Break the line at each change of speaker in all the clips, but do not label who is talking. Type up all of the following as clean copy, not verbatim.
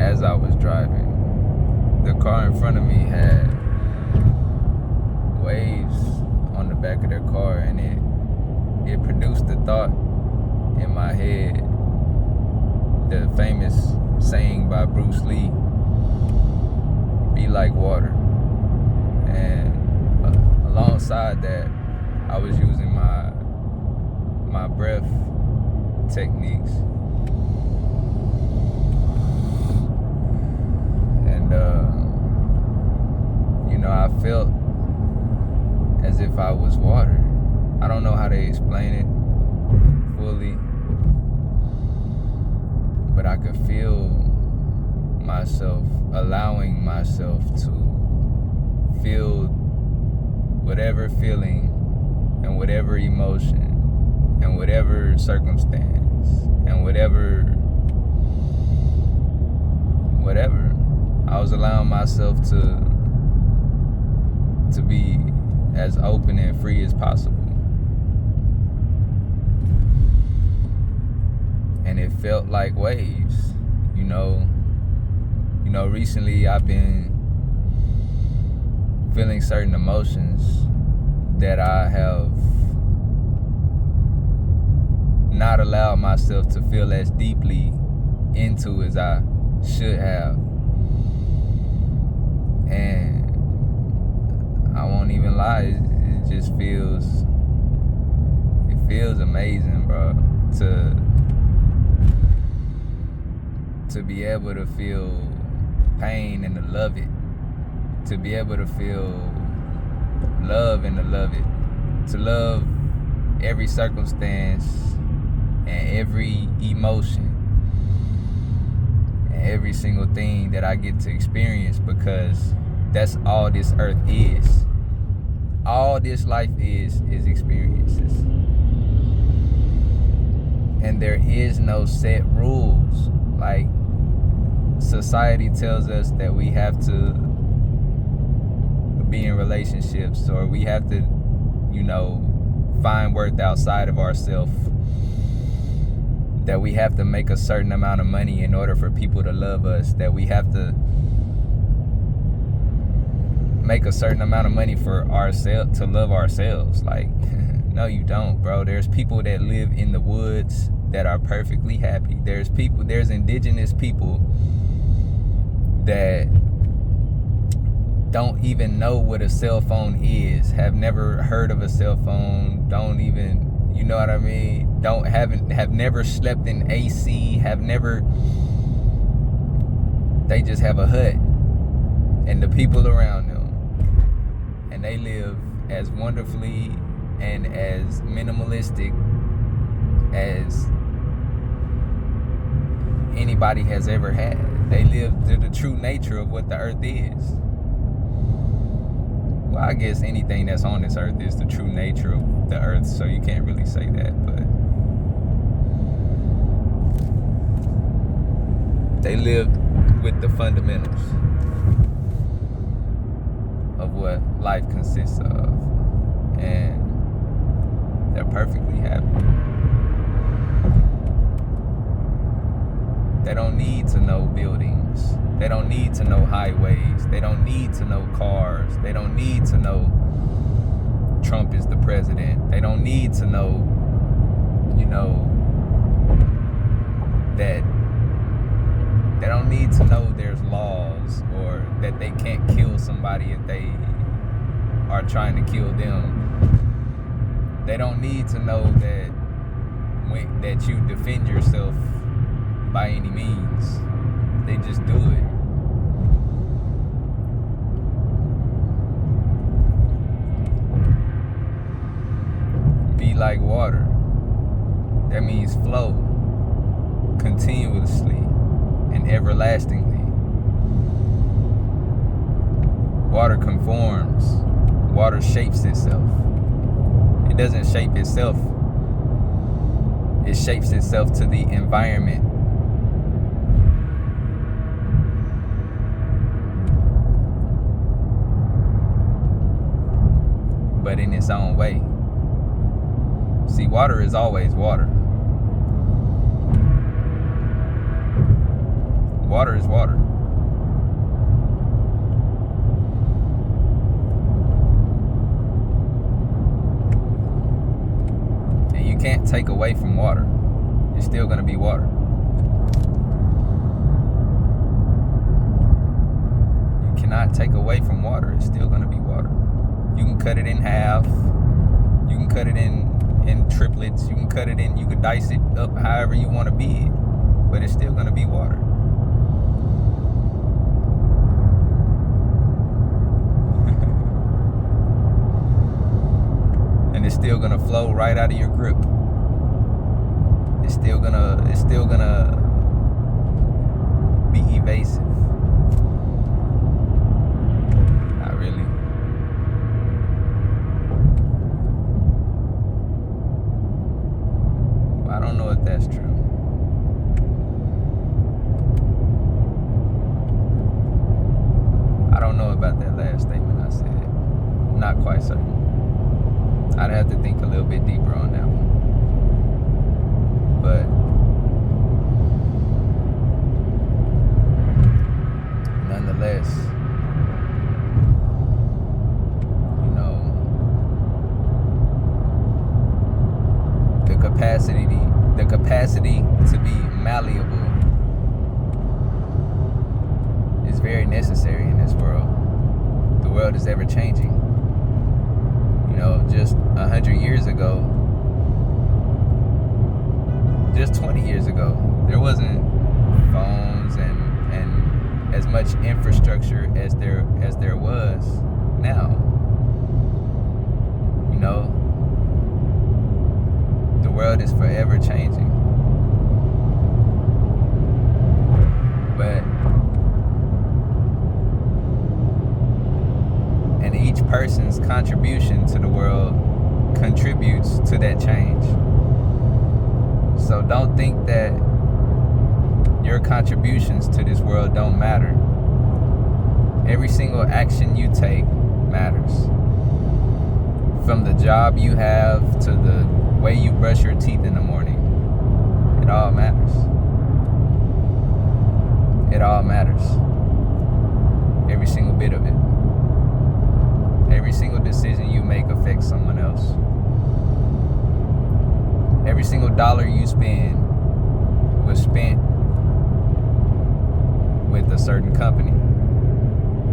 as I was driving. The car in front of me had waves on the back of their car, and it produced the thought in my head, the famous saying by Bruce Lee, be like water. And alongside that, I was using my breath techniques. And I felt as if I was water. I don't know how to explain it fully, but I could feel myself allowing myself to feel whatever feeling and whatever emotion and whatever circumstance and whatever. I was allowing myself to be as open and free as possible. And it felt like waves, recently I've been feeling certain emotions that I have not allowed myself to feel as deeply into as I should have. And I won't even lie, it just feels amazing, bro, to be able to feel pain and to love it, to be able to feel love and to love it, to love every circumstance and every emotion and every single thing that I get to experience, because that's all this earth is. All this life is experiences. And there is no set rules. Like, society tells us that we have to be in relationships, or we have to, find worth outside of ourselves, that we have to make a certain amount of money in order for people to love us, that we have to make a certain amount of money for ourselves to love ourselves. Like, no, you don't, bro. There's people that live in the woods that are perfectly happy. There's indigenous people that don't even know what a cell phone is, have never heard of a cell phone, don't even, you know what I mean? Have never slept in AC, they just have a hut and the people around them. And they live as wonderfully and as minimalistic as anybody has ever had. They live to the true nature of what the earth is. Well, I guess anything that's on this earth is the true nature of the earth, so you can't really say that, but they live with the fundamentals of what life consists of, and they're perfectly happy. They don't need to know buildings. They don't need to know highways. They don't need to know cars. They don't need to know Trump is the president. They don't need to know, that they don't need to know there's laws, or that they can't kill somebody if they are trying to kill them. They don't need to know that you defend yourself by any means. They just do it. Be like water. That means flow continuously and everlastingly. Water conforms. Water shapes itself. It doesn't shape itself. It shapes itself to the environment. But in its own way. See, water is always water. Water is water. And you can't take away from water. It's still going to be water. You cannot take away from water. It's still going to be water. You can cut it in half. You can cut it in triplets. You can cut it in. You can dice it up however you want to be it. But it's still going to be water. And it's still going to flow right out of your grip. It's still gonna be evasive. Not really. I don't know if that's true. I don't know about that last statement I said. Not quite certain. I'd have to think a little bit deeper on that one. But nonetheless, you know, the capacity to be malleable is very necessary in this world. The world is ever changing. You know, just 100 years ago, just 20 years ago, there wasn't phones and as much infrastructure as there was now. You know, the world is forever changing. But and each person's contribution to the world contributes to that change. So don't think that your contributions to this world don't matter. Every single action you take matters. From the job you have to the way you brush your teeth in the morning. It all matters. It all matters. Every single bit of it. Every single decision you make affects someone else. Every single dollar you spend was spent with a certain company.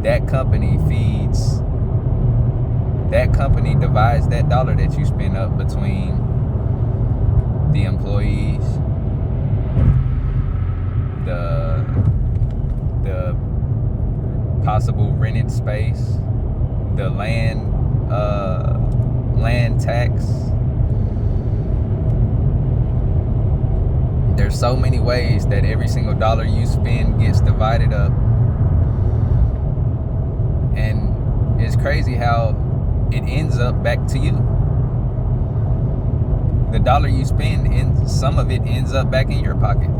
That company divides that dollar that you spend up between the employees, the possible rented space, the land tax. There's so many ways that every single dollar you spend gets divided up. And it's crazy how it ends up back to you. The dollar you spend, some of it ends up back in your pocket.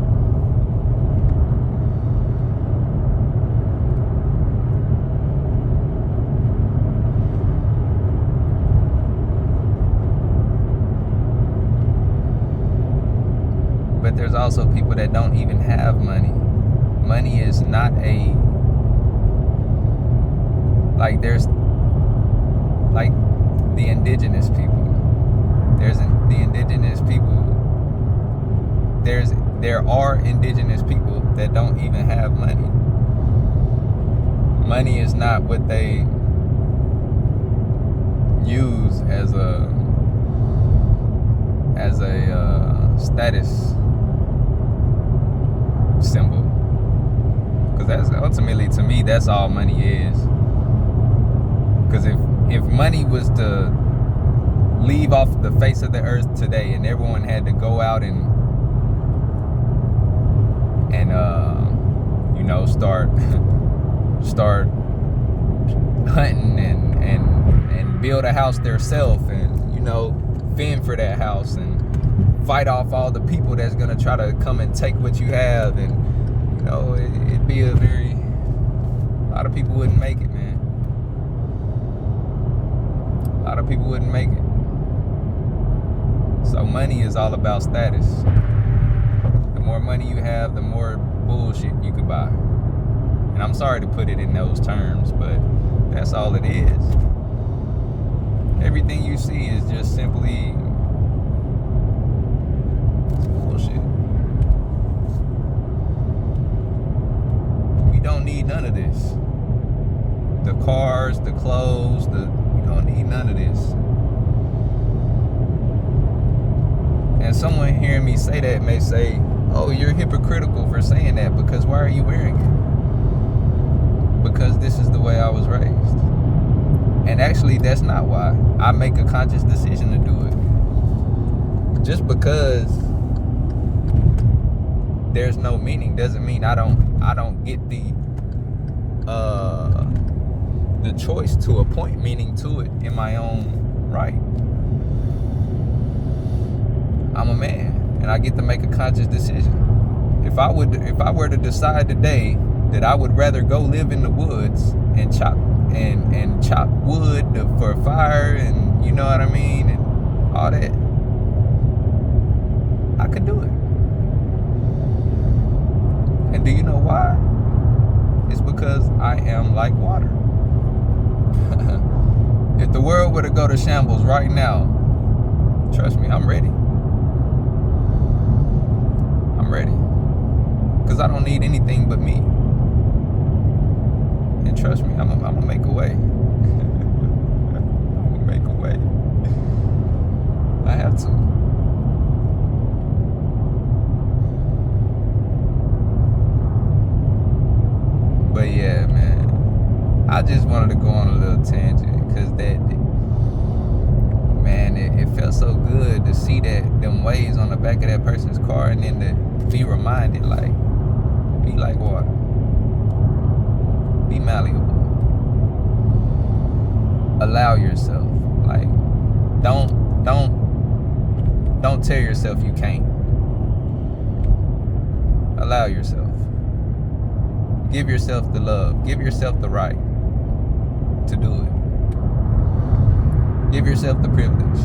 But there's also people that don't even have money. Money is not there's like the indigenous people. There are indigenous people that don't even have money. Money is not what they use as a status symbol, because that's ultimately, to me, that's all money is. Because if money was to leave off the face of the earth today and everyone had to go out and start hunting and build a house theirself and fend for that house and fight off all the people that's gonna try to come and take what you have, and it'd be a lot of people wouldn't make it, man. A lot of people wouldn't make it. So money is all about status. The more money you have, the more bullshit you could buy. And I'm sorry to put it in those terms, but that's all it is. Everything you see is just simply bullshit. We don't need none of this. The cars, the clothes, we don't need none of this. And someone hearing me say that may say, oh, you're hypocritical for saying that, because why are you wearing it? Because this is the way I was raised. And actually, that's not why. I make a conscious decision to do it. Just because there's no meaning doesn't mean I don't get the choice to appoint meaning to it in my own right. I'm a man, and I get to make a conscious decision. If I were to decide today that I would rather go live in the woods and chop wood for fire, and you know what I mean, and all that, I could do it. And do you know why? It's because I am like water. If the world were to go to shambles right now, trust me, I'm ready. I'm ready. Because I don't need anything but me. And trust me, I'm gonna make a way. I'm gonna make a way. I have to. But yeah, man, I just wanted to go on a little tangent, because it felt so good to see them waves on the back of that person's car, and then to be reminded, like, be like water, be malleable, allow yourself, like, don't tell yourself you can't. Allow yourself. Give yourself the love. Give yourself the right to do it. Give yourself the privilege.